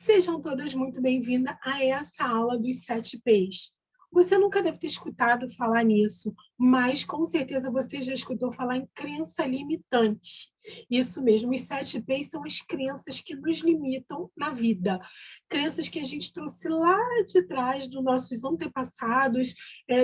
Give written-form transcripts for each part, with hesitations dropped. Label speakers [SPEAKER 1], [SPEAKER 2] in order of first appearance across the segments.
[SPEAKER 1] Sejam todas muito bem-vindas a essa aula dos 7 P's. Você nunca deve ter escutado falar nisso, mas com certeza você já escutou falar em crença limitante. Isso mesmo, os 7 P's são as crenças que nos limitam na vida. Crenças que a gente trouxe lá de trás dos nossos antepassados,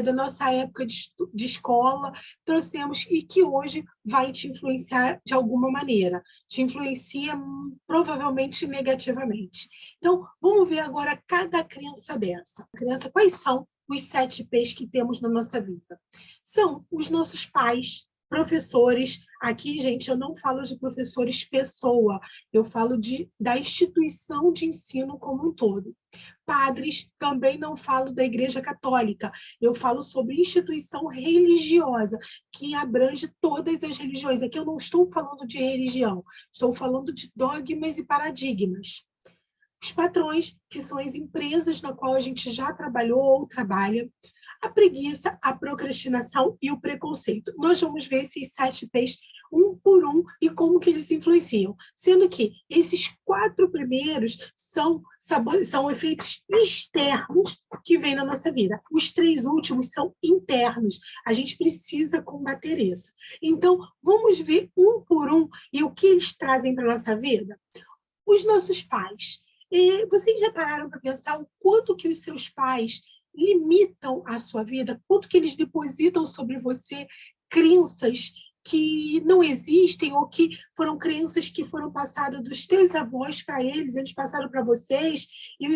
[SPEAKER 1] da nossa época de escola, trouxemos e que hoje vai te influenciar de alguma maneira. Te influencia provavelmente negativamente. Então, vamos ver agora cada crença dessa. Quais são os 7 P's que temos na nossa vida? São os nossos pais, professores. Aqui, gente, eu não falo de professores pessoa, eu falo da instituição de ensino como um todo. Padres, também não falo da Igreja Católica, eu falo sobre instituição religiosa, que abrange todas as religiões. Aqui eu não estou falando de religião, estou falando de dogmas e paradigmas. Os patrões, que são as empresas na qual a gente já trabalhou ou trabalha, a preguiça, a procrastinação e o preconceito. Nós vamos ver esses 7 P's um por um e como que eles influenciam. Sendo que esses 4 primeiros são efeitos externos que vêm na nossa vida. Os 3 últimos são internos. A gente precisa combater isso. Então, vamos ver um por um e o que eles trazem para a nossa vida. Os nossos pais. E vocês já pararam para pensar o quanto que os seus pais limitam a sua vida, quanto que eles depositam sobre você crenças que não existem ou que foram crenças que foram passadas dos teus avós para eles passaram para vocês, e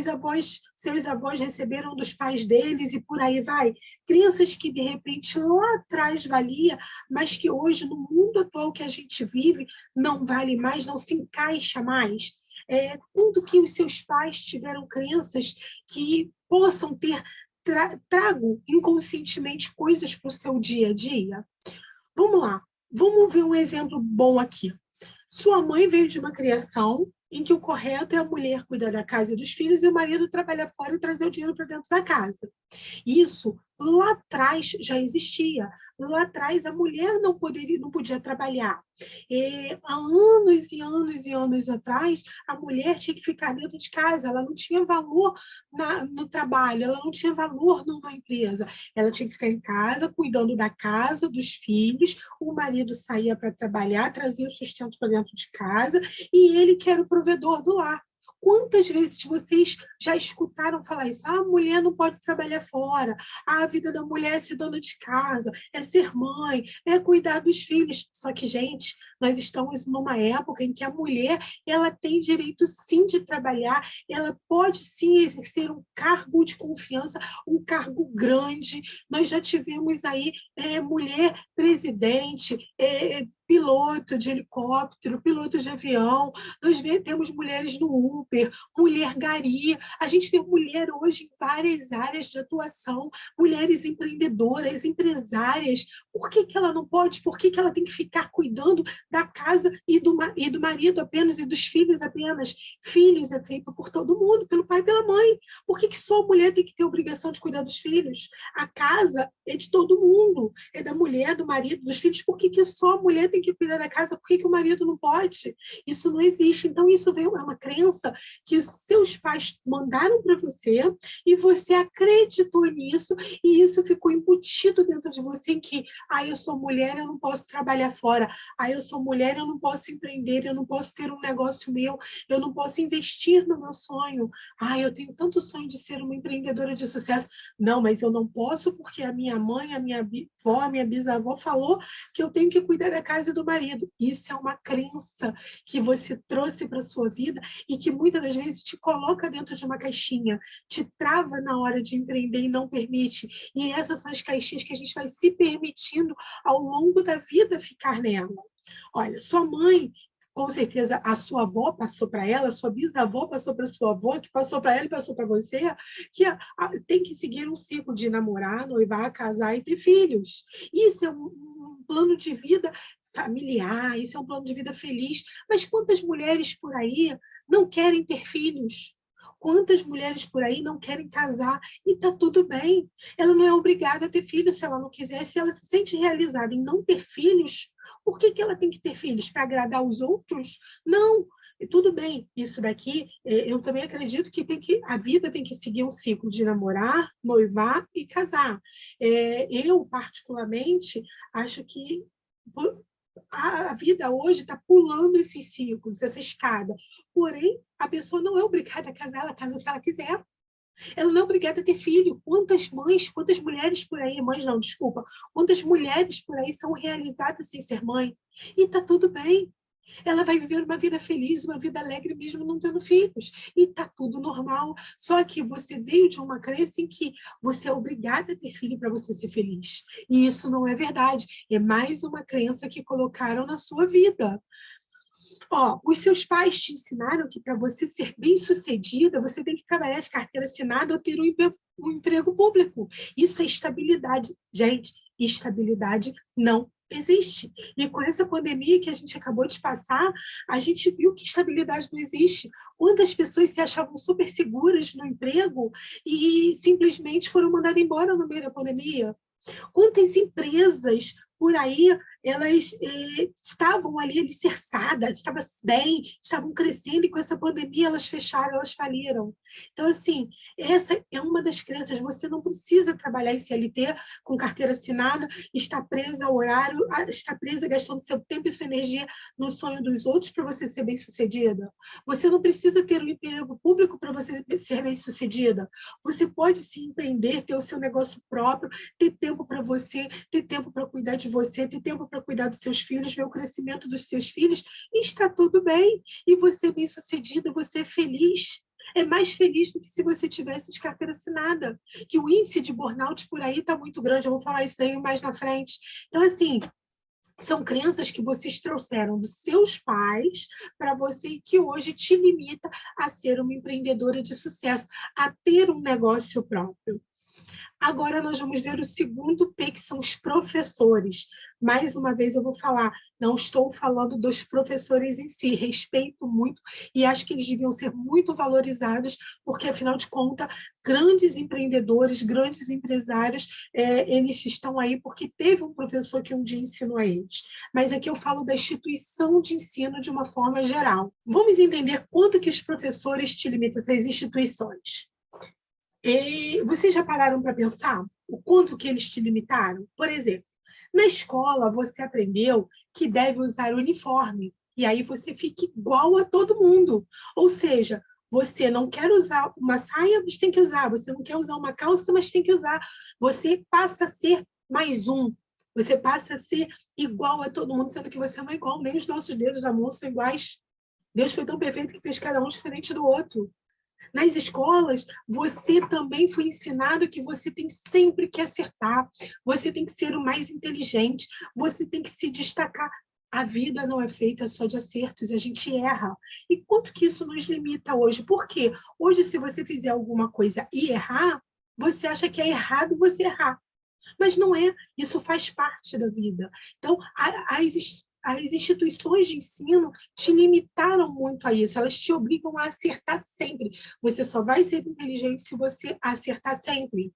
[SPEAKER 1] seus avós receberam dos pais deles e por aí vai. Crenças que, de repente, lá atrás valia, mas que hoje, no mundo atual que a gente vive, não vale mais, não se encaixa mais. Quando que os seus pais tiveram crenças que possam ter trago inconscientemente coisas para o seu dia a dia? Vamos lá, vamos ver um exemplo bom aqui. Sua mãe veio de uma criação em que o correto é a mulher cuidar da casa e dos filhos e o marido trabalhar fora e trazer o dinheiro para dentro da casa. Isso lá atrás já existia. Lá atrás a mulher não podia trabalhar. Há anos e anos e anos atrás, a mulher tinha que ficar dentro de casa, ela não tinha valor no trabalho, ela não tinha valor numa empresa. Ela tinha que ficar em casa, cuidando da casa, dos filhos, o marido saía para trabalhar, trazia o sustento para dentro de casa, e ele que era o provedor do lar. Quantas vezes vocês já escutaram falar isso? Ah, a mulher não pode trabalhar fora. Ah, a vida da mulher é ser dona de casa, é ser mãe, é cuidar dos filhos. Só que, gente, nós estamos numa época em que a mulher ela tem direito, sim, de trabalhar, ela pode, sim, exercer um cargo de confiança, um cargo grande. Nós já tivemos aí mulher presidente, piloto de helicóptero, piloto de avião, nós temos mulheres no Uber, mulher gari, a gente vê mulher hoje em várias áreas de atuação, mulheres empreendedoras, empresárias. Por que ela não pode? Por que ela tem que ficar cuidando da casa e do marido apenas e dos filhos apenas? Filhos é feito por todo mundo, pelo pai e pela mãe. Por que só a mulher tem que ter a obrigação de cuidar dos filhos? A casa é de todo mundo, é da mulher, do marido, dos filhos. Por que só a mulher tem que cuidar da casa? Por que o marido não pode? Isso não existe. Então, isso é uma crença que os seus pais mandaram para você e você acreditou nisso e isso ficou embutido dentro de você em que, eu sou mulher, eu não posso trabalhar fora. Eu sou mulher, eu não posso empreender, eu não posso ter um negócio meu, eu não posso investir no meu sonho. Eu tenho tanto sonho de ser uma empreendedora de sucesso. Não, mas eu não posso porque a minha mãe, a minha avó, a minha bisavó falou que eu tenho que cuidar da casa e do marido. Isso é uma crença que você trouxe para a sua vida e que muitas das vezes te coloca dentro de uma caixinha, te trava na hora de empreender e não permite. E essas são as caixinhas que a gente vai se permitindo ao longo da vida ficar nela. Olha, sua mãe, com certeza a sua avó passou para ela, a sua bisavó passou para sua avó, que passou para ela e passou para você, que tem que seguir um ciclo de namorar, noivar, casar e ter filhos. Isso é um plano de vida familiar, isso é um plano de vida feliz. Mas quantas mulheres por aí não querem ter filhos? Quantas mulheres por aí não querem casar? E está tudo bem. Ela não é obrigada a ter filhos se ela não quiser. Se ela se sente realizada em não ter filhos, por que ela tem que ter filhos? Para agradar os outros? Não. E tudo bem, isso daqui, eu também acredito que a vida tem que seguir um ciclo de namorar, noivar e casar. Eu, particularmente, acho que a vida hoje está pulando esses ciclos, essa escada. Porém, a pessoa não é obrigada a casar, ela casa se ela quiser. Ela não é obrigada a ter filho. Quantas mães, quantas mulheres por aí, mães não, desculpa, quantas mulheres por aí são realizadas sem ser mãe? E está tudo bem. Ela vai viver uma vida feliz, uma vida alegre, mesmo não tendo filhos. E está tudo normal. Só que você veio de uma crença em que você é obrigada a ter filho para você ser feliz. E isso não é verdade. É mais uma crença que colocaram na sua vida. Os seus pais te ensinaram que para você ser bem-sucedida, você tem que trabalhar de carteira assinada ou ter um emprego público. Isso é estabilidade. Gente, estabilidade não existe. E com essa pandemia que a gente acabou de passar, a gente viu que estabilidade não existe. Quantas pessoas se achavam super seguras no emprego e simplesmente foram mandadas embora no meio da pandemia? Quantas empresas por aí elas estavam ali alicerçadas, estavam bem, estavam crescendo, e com essa pandemia elas fecharam, elas faliram. Então, assim, essa é uma das crenças. Você não precisa trabalhar em CLT com carteira assinada, estar presa ao horário, estar presa gastando seu tempo e sua energia no sonho dos outros para você ser bem-sucedida. Você não precisa ter um emprego público para você ser bem-sucedida. Você pode se empreender, ter o seu negócio próprio, ter tempo para você, ter tempo para cuidar de você, ter tempo para cuidar dos seus filhos, ver o crescimento dos seus filhos, e está tudo bem. E você é bem-sucedido, você é feliz. É mais feliz do que se você tivesse de carteira assinada. Que o índice de burnout por aí está muito grande, eu vou falar isso aí mais na frente. Então, assim, são crenças que vocês trouxeram dos seus pais para você e que hoje te limita a ser uma empreendedora de sucesso, a ter um negócio próprio. Agora nós vamos ver o segundo P, que são os professores. Mais uma vez eu vou falar, não estou falando dos professores em si, respeito muito e acho que eles deviam ser muito valorizados, porque, afinal de contas, grandes empreendedores, grandes empresários, eles estão aí porque teve um professor que um dia ensinou a eles. Mas aqui eu falo da instituição de ensino de uma forma geral. Vamos entender quanto que os professores te limitam, essas instituições. E vocês já pararam para pensar o quanto que eles te limitaram? Por exemplo, na escola você aprendeu que deve usar uniforme, e aí você fica igual a todo mundo. Ou seja, você não quer usar uma saia, mas tem que usar. Você não quer usar uma calça, mas tem que usar. Você passa a ser mais um. Você passa a ser igual a todo mundo, sendo que você não é igual. Nem os nossos dedos da mão são iguais. Deus foi tão perfeito que fez cada um diferente do outro. Nas escolas, você também foi ensinado que você tem sempre que acertar, você tem que ser o mais inteligente, você tem que se destacar. A vida não é feita só de acertos, a gente erra. E quanto que isso nos limita hoje? Por quê? Hoje, se você fizer alguma coisa e errar, você acha que é errado você errar. Mas não é, isso faz parte da vida. Então, as instituições de ensino te limitaram muito a isso, elas te obrigam a acertar sempre. Você só vai ser inteligente se você acertar sempre.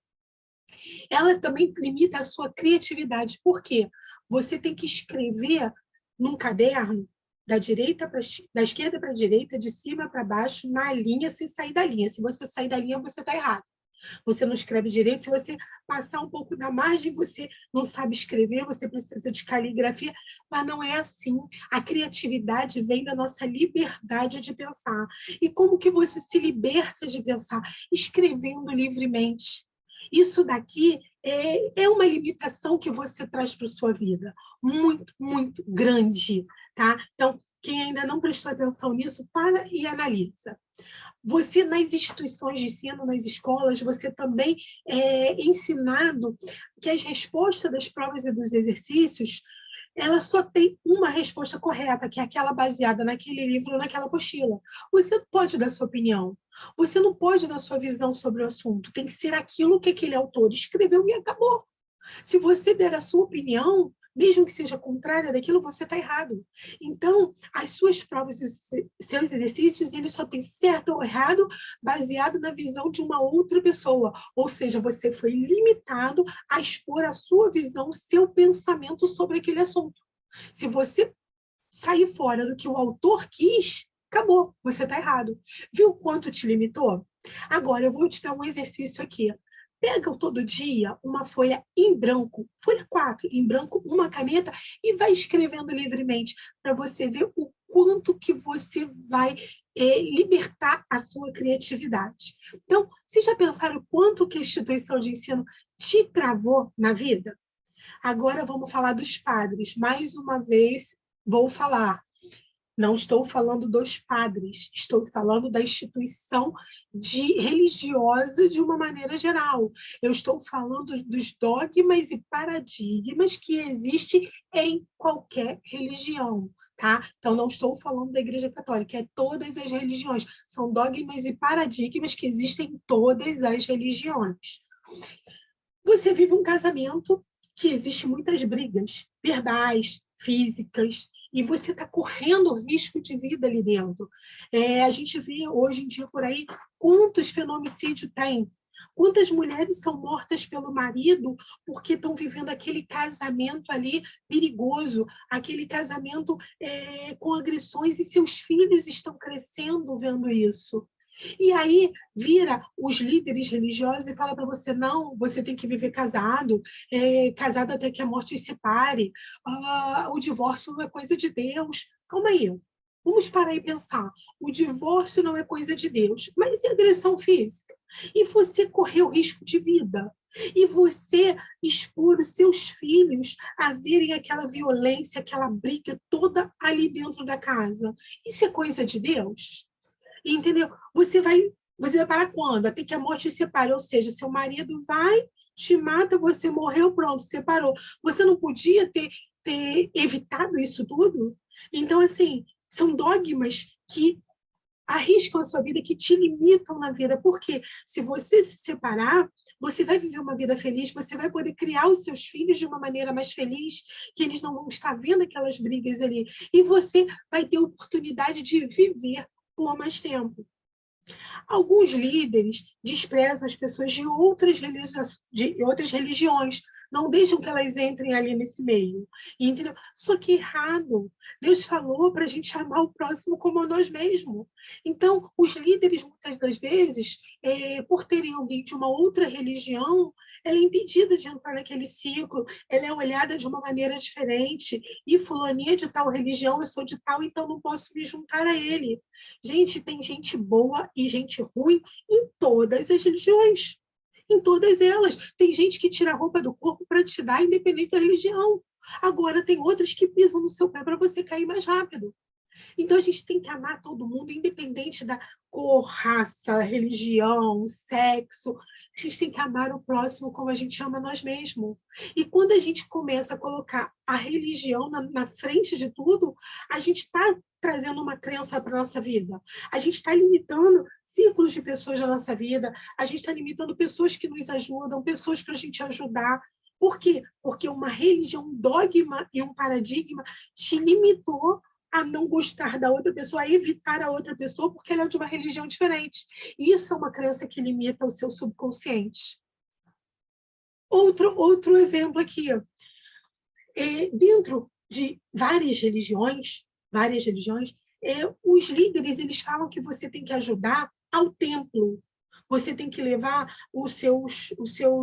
[SPEAKER 1] Ela também limita a sua criatividade. Por quê? Você tem que escrever num caderno da esquerda para a direita, de cima para baixo, na linha, sem sair da linha. Se você sair da linha, você está errado. Você não escreve direito, se você passar um pouco da margem, você não sabe escrever, você precisa de caligrafia, mas não é assim. A criatividade vem da nossa liberdade de pensar. E como que você se liberta de pensar? Escrevendo livremente. Isso daqui é uma limitação que você traz para a sua vida, muito, muito grande, tá? Então, quem ainda não prestou atenção nisso, para e analisa. Você, nas instituições de ensino, nas escolas, você também é ensinado que as respostas das provas e dos exercícios, ela só tem uma resposta correta, que é aquela baseada naquele livro ou naquela apostila. Você não pode dar sua opinião, você não pode dar sua visão sobre o assunto, tem que ser aquilo que aquele autor escreveu e acabou. Se você der a sua opinião, mesmo que seja contrária daquilo, você está errado. Então, as suas provas e os seus exercícios, eles só têm certo ou errado baseado na visão de uma outra pessoa. Ou seja, você foi limitado a expor a sua visão, seu pensamento sobre aquele assunto. Se você sair fora do que o autor quis, Acabou, você está errado. Viu quanto te limitou? Agora, eu vou te dar um exercício aqui. Pega todo dia uma folha em branco, folha 4 em branco, uma caneta, e vai escrevendo livremente, para você ver o quanto que você vai libertar a sua criatividade. Então, vocês já pensaram quanto que a instituição de ensino te travou na vida? Agora vamos falar dos padres. Mais uma vez, vou falar. Não estou falando dos padres, estou falando da instituição religiosa de uma maneira geral. Eu estou falando dos dogmas e paradigmas que existem em qualquer religião. Tá? Então, não estou falando da Igreja Católica, é todas as religiões. São dogmas e paradigmas que existem em todas as religiões. Você vive um casamento que existe muitas brigas verbais, físicas, e você está correndo risco de vida ali dentro. A gente vê hoje em dia por aí quantos feminicídios tem, quantas mulheres são mortas pelo marido porque estão vivendo aquele casamento ali perigoso, aquele casamento com agressões, e seus filhos estão crescendo vendo isso. E aí vira os líderes religiosos e fala para você, não, você tem que viver casado, casado até que a morte os separe, o divórcio não é coisa de Deus. Calma aí, vamos parar e pensar. O divórcio não é coisa de Deus, mas e agressão física? E você correr o risco de vida? E você expor os seus filhos a verem aquela violência, aquela briga toda ali dentro da casa? Isso é coisa de Deus? Entendeu? Você vai parar quando? Até que a morte os separe, ou seja, seu marido vai, te mata, você morreu, pronto, separou. Você não podia ter evitado isso tudo? Então, assim, são dogmas que arriscam a sua vida, que te limitam na vida, porque se você se separar, você vai viver uma vida feliz, você vai poder criar os seus filhos de uma maneira mais feliz, que eles não vão estar vendo aquelas brigas ali, e você vai ter oportunidade de viver por mais tempo. Alguns líderes desprezam as pessoas de outras religiões, não deixam que elas entrem ali nesse meio. Entendeu? Só que errado. Deus falou para a gente amar o próximo como a nós mesmos. Então, os líderes, muitas das vezes, por terem alguém de uma outra religião, ela é impedida de entrar naquele ciclo, ela é olhada de uma maneira diferente, e fulaninha de tal religião, eu sou de tal, então não posso me juntar a ele. Gente, tem gente boa e gente ruim em todas as religiões. Em todas elas. Tem gente que tira a roupa do corpo para te dar, independente da religião. Agora, tem outras que pisam no seu pé para você cair mais rápido. Então, a gente tem que amar todo mundo, independente da cor, raça, religião, sexo. A gente tem que amar o próximo como a gente ama nós mesmos. E quando a gente começa a colocar a religião na frente de tudo, a gente está trazendo uma crença para a nossa vida. A gente está limitando círculos de pessoas da nossa vida, a gente está limitando pessoas que nos ajudam, pessoas para a gente ajudar. Por quê? Porque uma religião, um dogma e um paradigma te limitou a não gostar da outra pessoa, a evitar a outra pessoa porque ela é de uma religião diferente. Isso é uma crença que limita o seu subconsciente. Outro exemplo aqui. Dentro de várias religiões, os líderes eles falam que você tem que ajudar ao templo. Você tem que levar o seu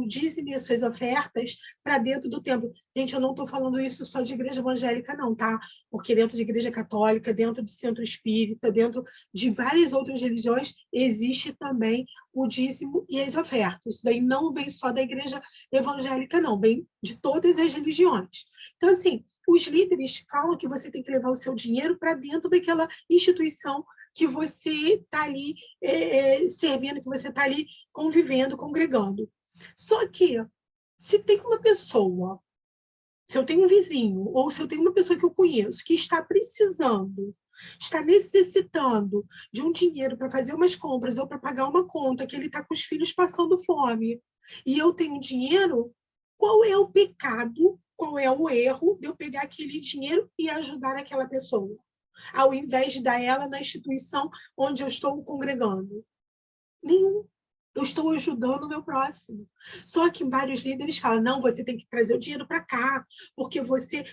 [SPEAKER 1] dízimo e as suas ofertas para dentro do templo. Gente, eu não estou falando isso só de igreja evangélica, não, tá? Porque dentro de igreja católica, dentro de centro espírita, dentro de várias outras religiões, existe também o dízimo e as ofertas. Isso daí não vem só da igreja evangélica, não, vem de todas as religiões. Então, assim, os líderes falam que você tem que levar o seu dinheiro para dentro daquela instituição que você está ali servindo, que você está ali convivendo, congregando. Só que, se tem uma pessoa, se eu tenho um vizinho, ou se eu tenho uma pessoa que eu conheço que está precisando, está necessitando de um dinheiro para fazer umas compras ou para pagar uma conta, que ele está com os filhos passando fome, e eu tenho dinheiro, qual é o pecado, qual é o erro de eu pegar aquele dinheiro e ajudar aquela pessoa, ao invés de dar ela na instituição onde eu estou congregando? Nenhum. Eu estou ajudando o meu próximo. Só que vários líderes falam, não, você tem que trazer o dinheiro para cá, porque você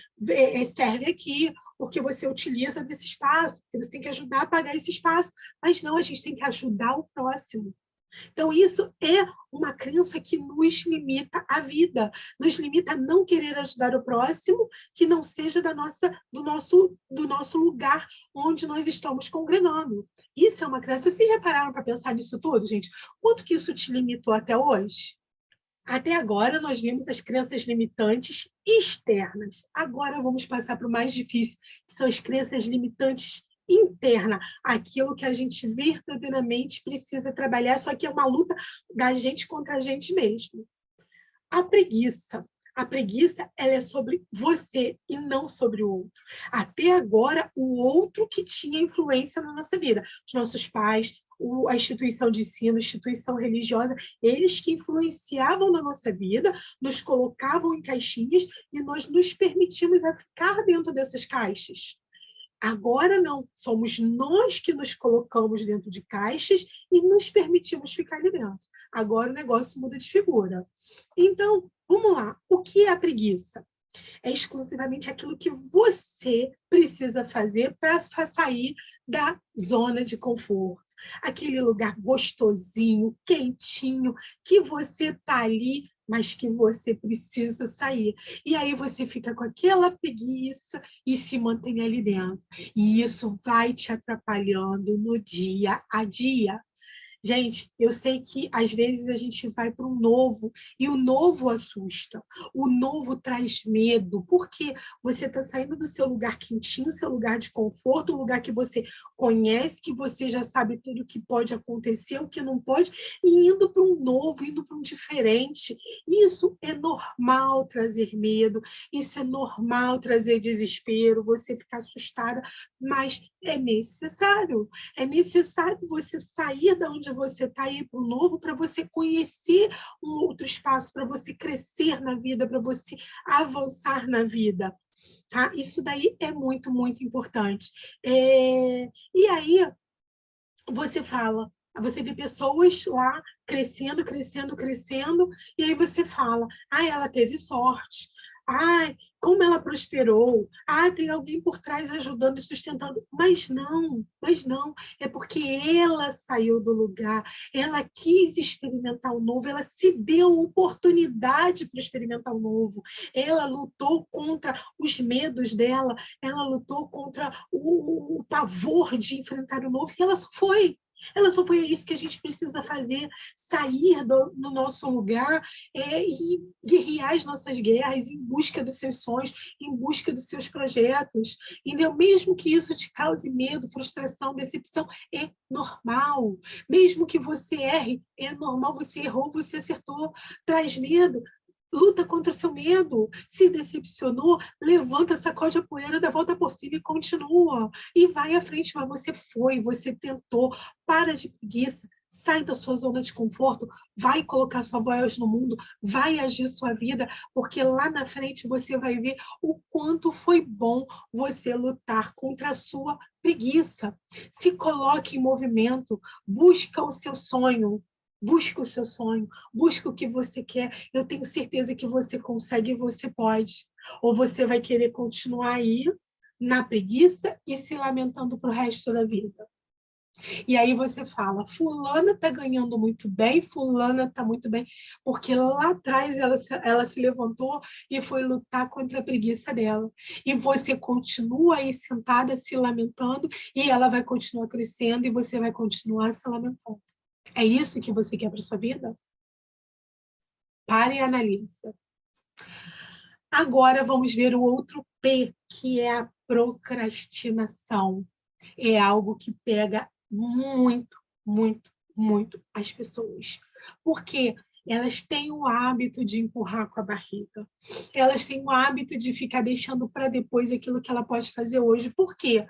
[SPEAKER 1] serve aqui, porque você utiliza desse espaço, porque você tem que ajudar a pagar esse espaço. Mas não, a gente tem que ajudar o próximo. Então, isso é uma crença que nos limita à vida, nos limita a não querer ajudar o próximo, que não seja do nosso lugar onde nós estamos congregando. Isso é uma crença. Vocês já pararam para pensar nisso tudo, gente? Quanto que isso te limitou até hoje? Até agora, nós vimos as crenças limitantes externas. Agora, vamos passar para o mais difícil, que são as crenças limitantes internas. Aquilo que a gente verdadeiramente precisa trabalhar, só que é uma luta da gente contra a gente mesmo. A preguiça. A preguiça, ela é sobre você e não sobre o outro. Até agora, o outro que tinha influência na nossa vida. Os nossos pais, a instituição de ensino, a instituição religiosa, eles que influenciavam na nossa vida, nos colocavam em caixinhas e nós nos permitimos a ficar dentro dessas caixas. Agora não, somos nós que nos colocamos dentro de caixas e nos permitimos ficar ali dentro. Agora o negócio muda de figura. Então, vamos lá. O que é a preguiça? É exclusivamente aquilo que você precisa fazer para sair da zona de conforto. Aquele lugar gostosinho, quentinho, que você está ali, mas que você precisa sair. E aí você fica com aquela preguiça e se mantém ali dentro. E isso vai te atrapalhando no dia a dia. Gente, eu sei que às vezes a gente vai para um novo e o novo assusta, o novo traz medo, porque você está saindo do seu lugar quentinho, seu lugar de conforto, um lugar que você conhece, que você já sabe tudo o que pode acontecer, o que não pode, e indo para um novo, indo para um diferente. Isso é normal trazer medo, isso é normal trazer desespero, você ficar assustada, mas é necessário. É necessário você sair da onde você está e ir para o novo para você conhecer um outro espaço, para você crescer na vida, para você avançar na vida. Tá? Isso daí é muito, muito importante. E aí você vê pessoas lá crescendo, crescendo, crescendo, e aí você fala, ela teve sorte, como ela prosperou, tem alguém por trás ajudando e sustentando. Mas não, é porque ela saiu do lugar, ela quis experimentar o novo, ela se deu oportunidade para experimentar o novo, ela lutou contra os medos dela, ela lutou contra o pavor de enfrentar o novo, e ela só foi. Ela só foi isso que a gente precisa fazer, sair do nosso lugar e guerrear as nossas guerras em busca dos seus sonhos, em busca dos seus projetos. E mesmo que isso te cause medo, frustração, decepção, é normal. Mesmo que você erre, é normal. Você errou, você acertou. Traz medo, luta contra o seu medo. Se decepcionou, levanta, sacode a poeira, dá a volta por cima e continua. E vai à frente, mas você foi, você tentou. Para de preguiça, sai da sua zona de conforto, vai colocar sua voz no mundo, vai agir sua vida, porque lá na frente você vai ver o quanto foi bom você lutar contra a sua preguiça. Se coloque em movimento, busca o seu sonho, busca o seu sonho, busca o que você quer. Eu tenho certeza que você consegue e você pode. Ou você vai querer continuar aí na preguiça e se lamentando para o resto da vida. E aí você fala, fulana está ganhando muito bem, fulana está muito bem, porque lá atrás ela se levantou e foi lutar contra a preguiça dela. E você continua aí sentada se lamentando e ela vai continuar crescendo e você vai continuar se lamentando. É isso que você quer para sua vida? Pare e analisa. Agora vamos ver o outro P, que é a procrastinação. É algo que pega muito, muito, muito as pessoas. Porque elas têm o hábito de empurrar com a barriga. Elas têm o hábito de ficar deixando para depois aquilo que ela pode fazer hoje. Por quê?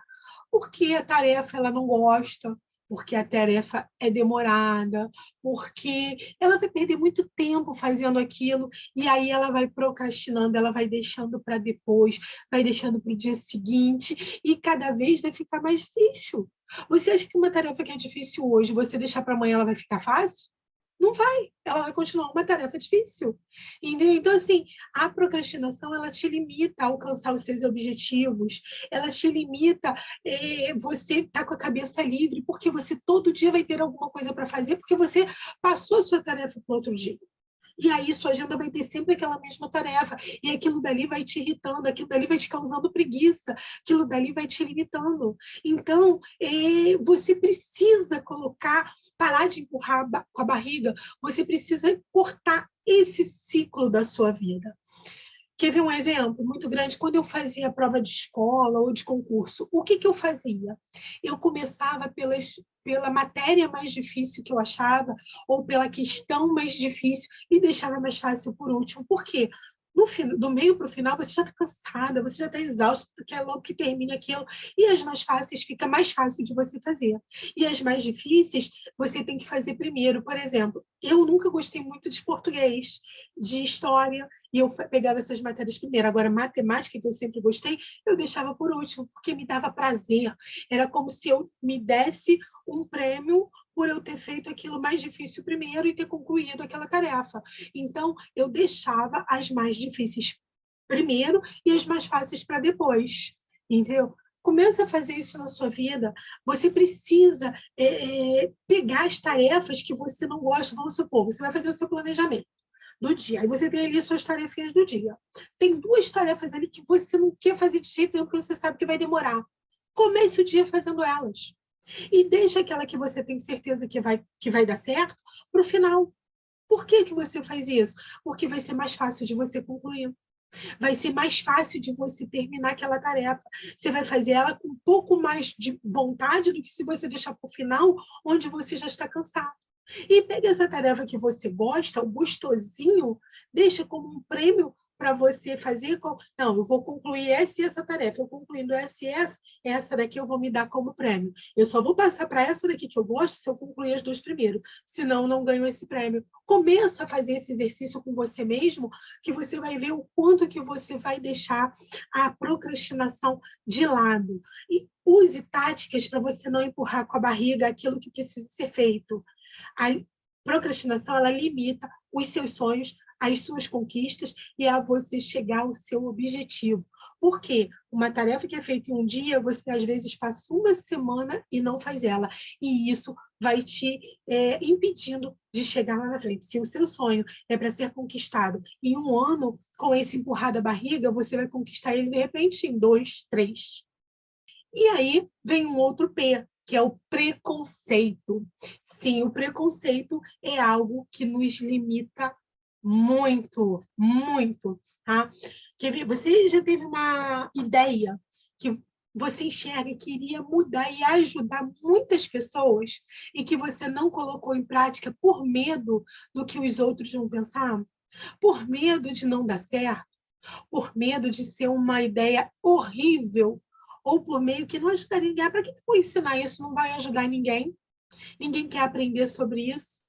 [SPEAKER 1] Porque a tarefa ela não gosta, porque a tarefa é demorada, porque ela vai perder muito tempo fazendo aquilo, e aí ela vai procrastinando, ela vai deixando para depois, vai deixando para o dia seguinte, e cada vez vai ficar mais difícil. Você acha que uma tarefa que é difícil hoje, você deixar para amanhã, ela vai ficar fácil? Não vai, ela vai continuar uma tarefa difícil. Entendeu? Então, assim, a procrastinação, ela te limita a alcançar os seus objetivos, ela te limita você estar com a cabeça livre, porque você todo dia vai ter alguma coisa para fazer, porque você passou a sua tarefa para outro dia. E aí sua agenda vai ter sempre aquela mesma tarefa, e aquilo dali vai te irritando, aquilo dali vai te causando preguiça, aquilo dali vai te limitando. Então, você precisa parar de empurrar com a barriga, você precisa cortar esse ciclo da sua vida. Quer ver um exemplo muito grande? Quando eu fazia a prova de escola ou de concurso, o que eu fazia? Eu começava pela matéria mais difícil que eu achava, ou pela questão mais difícil, e deixava mais fácil por último. Por quê? Do meio para o final, você já está cansada, você já está exausta, quer logo que termine aquilo. E as mais fáceis fica mais fácil de você fazer. E as mais difíceis, você tem que fazer primeiro. Por exemplo, eu nunca gostei muito de português, de história, e eu pegava essas matérias primeiro. Agora, matemática, que eu sempre gostei, eu deixava por último, porque me dava prazer. Era como se eu me desse um prêmio por eu ter feito aquilo mais difícil primeiro e ter concluído aquela tarefa. Então, eu deixava as mais difíceis primeiro e as mais fáceis para depois, entendeu? Começa a fazer isso na sua vida. Você precisa pegar as tarefas que você não gosta. Vamos supor, você vai fazer o seu planejamento do dia. Aí você tem ali suas tarefinhas do dia. Tem 2 tarefas ali que você não quer fazer de jeito nenhum, porque você sabe que vai demorar. Comece o dia fazendo elas. E deixa aquela que você tem certeza que vai dar certo para o final. Por que você faz isso? Porque vai ser mais fácil de você concluir. Vai ser mais fácil de você terminar aquela tarefa. Você vai fazer ela com um pouco mais de vontade do que se você deixar para o final, onde você já está cansado. E pega essa tarefa que você gosta, o gostosinho, deixa como um prêmio para você fazer. Não, eu vou concluir essa e essa tarefa. Eu concluindo essa e essa daqui eu vou me dar como prêmio. Eu só vou passar para essa daqui que eu gosto se eu concluir as 2 primeiro. Senão, não ganho esse prêmio. Começa a fazer esse exercício com você mesmo, que você vai ver o quanto que você vai deixar a procrastinação de lado. E use táticas para você não empurrar com a barriga aquilo que precisa ser feito. A procrastinação, ela limita os seus sonhos, as suas conquistas e a você chegar ao seu objetivo. Por quê? Uma tarefa que é feita em um dia, você às vezes passa uma semana e não faz ela. E isso vai te impedindo de chegar lá na frente. Se o seu sonho é para ser conquistado em 1 ano, com esse empurrar da barriga, você vai conquistar ele, de repente, em 2, 3. E aí vem um outro P, que é o preconceito. Sim, o preconceito é algo que nos limita muito, muito, tá? Quer ver? Você já teve uma ideia que você enxerga que iria mudar e ajudar muitas pessoas e que você não colocou em prática por medo do que os outros vão pensar? Por medo de não dar certo? Por medo de ser uma ideia horrível, ou por meio que não ajudaria ninguém. Para que eu vou ensinar isso? Não vai ajudar ninguém. Ninguém quer aprender sobre isso.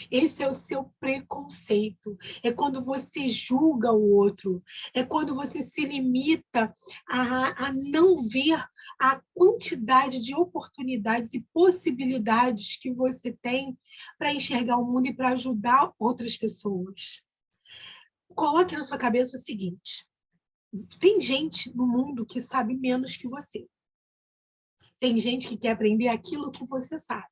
[SPEAKER 1] Esse é o seu preconceito. É quando você julga o outro. É quando você se limita a não ver a quantidade de oportunidades e possibilidades que você tem para enxergar o mundo e para ajudar outras pessoas. Coloque na sua cabeça o seguinte: tem gente no mundo que sabe menos que você. Tem gente que quer aprender aquilo que você sabe.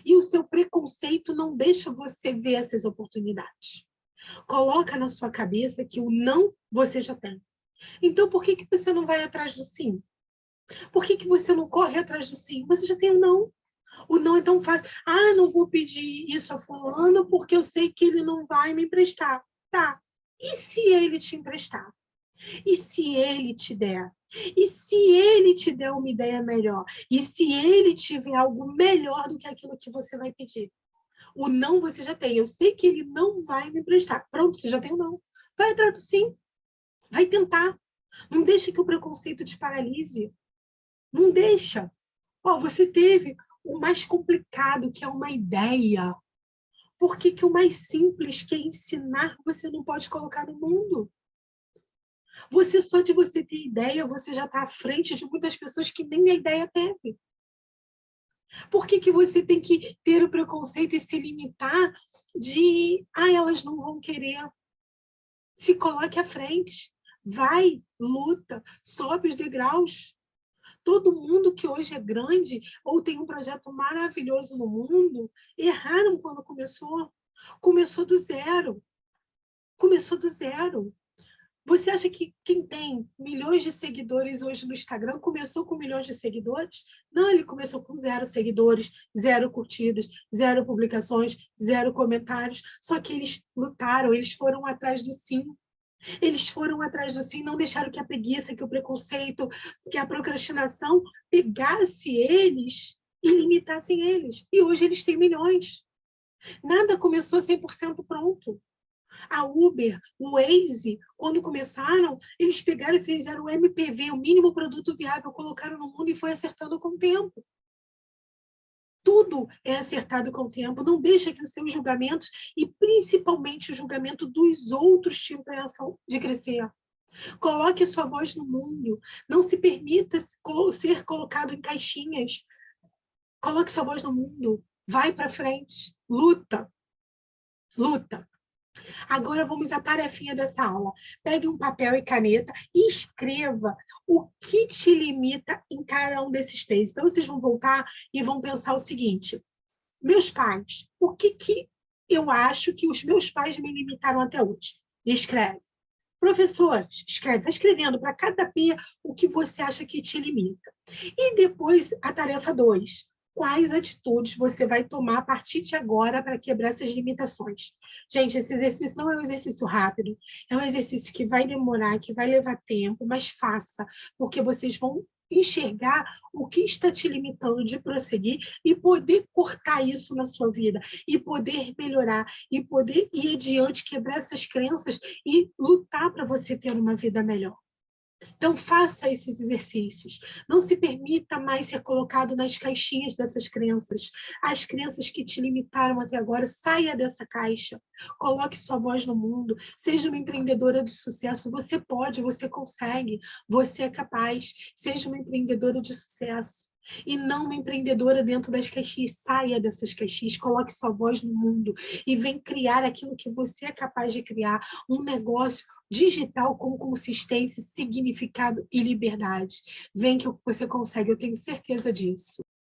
[SPEAKER 1] E o seu preconceito não deixa você ver essas oportunidades. Coloca na sua cabeça que o não você já tem. Então, por que você não vai atrás do sim? Por que você não corre atrás do sim? Você já tem o não. O não é tão fácil. Ah, não vou pedir isso a fulano porque eu sei que ele não vai me emprestar. Tá. E se ele te emprestar? E se ele te der? E se ele te der uma ideia melhor? E se ele tiver algo melhor do que aquilo que você vai pedir? O não você já tem. Eu sei que ele não vai me emprestar. Pronto, você já tem o não. Vai atrás do sim. Vai tentar. Não deixa que o preconceito te paralise. Não deixa. Ó, você teve o mais complicado, que é uma ideia. Por que o mais simples, que é ensinar, você não pode colocar no mundo? Você, só de você ter ideia, você já está à frente de muitas pessoas que nem a ideia teve. Por que que você tem que ter o preconceito e se limitar de, elas não vão querer? Se coloque à frente, vai, luta, sobe os degraus. Todo mundo que hoje é grande ou tem um projeto maravilhoso no mundo, erraram quando começou. Começou do zero. Começou do zero. Você acha que quem tem milhões de seguidores hoje no Instagram começou com milhões de seguidores? Não, ele começou com 0 seguidores, 0 curtidas, 0 publicações, 0 comentários. Só que eles lutaram, eles foram atrás do sim. Eles foram atrás do sim, não deixaram que a preguiça, que o preconceito, que a procrastinação pegasse eles e limitassem eles. E hoje eles têm milhões. Nada começou 100% pronto. A Uber, o Waze, quando começaram, eles pegaram e fizeram o MPV, o mínimo produto viável, colocaram no mundo e foi acertando com o tempo. Tudo é acertado com o tempo. Não deixa que os seus julgamentos, e principalmente o julgamento dos outros, te impeçam de crescer. Coloque a sua voz no mundo. Não se permita ser colocado em caixinhas. Coloque sua voz no mundo. Vai para frente. Luta. Luta. Agora vamos à tarefinha dessa aula. Pegue um papel e caneta e escreva o que te limita em cada um desses textos. Então, vocês vão voltar e vão pensar o seguinte: meus pais, o que eu acho que os meus pais me limitaram até hoje? E escreve. Professores, escreve, vai escrevendo para cada P o que você acha que te limita. E depois, a tarefa 2. Quais atitudes você vai tomar a partir de agora para quebrar essas limitações? Gente, esse exercício não é um exercício rápido, é um exercício que vai demorar, que vai levar tempo, mas faça, porque vocês vão enxergar o que está te limitando de prosseguir e poder cortar isso na sua vida, e poder melhorar, e poder ir adiante, quebrar essas crenças e lutar para você ter uma vida melhor. Então, faça esses exercícios. Não se permita mais ser colocado nas caixinhas dessas crenças. As crenças que te limitaram até agora, saia dessa caixa. Coloque sua voz no mundo. Seja uma empreendedora de sucesso. Você pode, você consegue, você é capaz. Seja uma empreendedora de sucesso. E não uma empreendedora dentro das caixinhas. Saia dessas caixinhas, coloque sua voz no mundo e vem criar aquilo que você é capaz de criar, um negócio digital com consistência, significado e liberdade. Vem que você consegue, eu tenho certeza disso.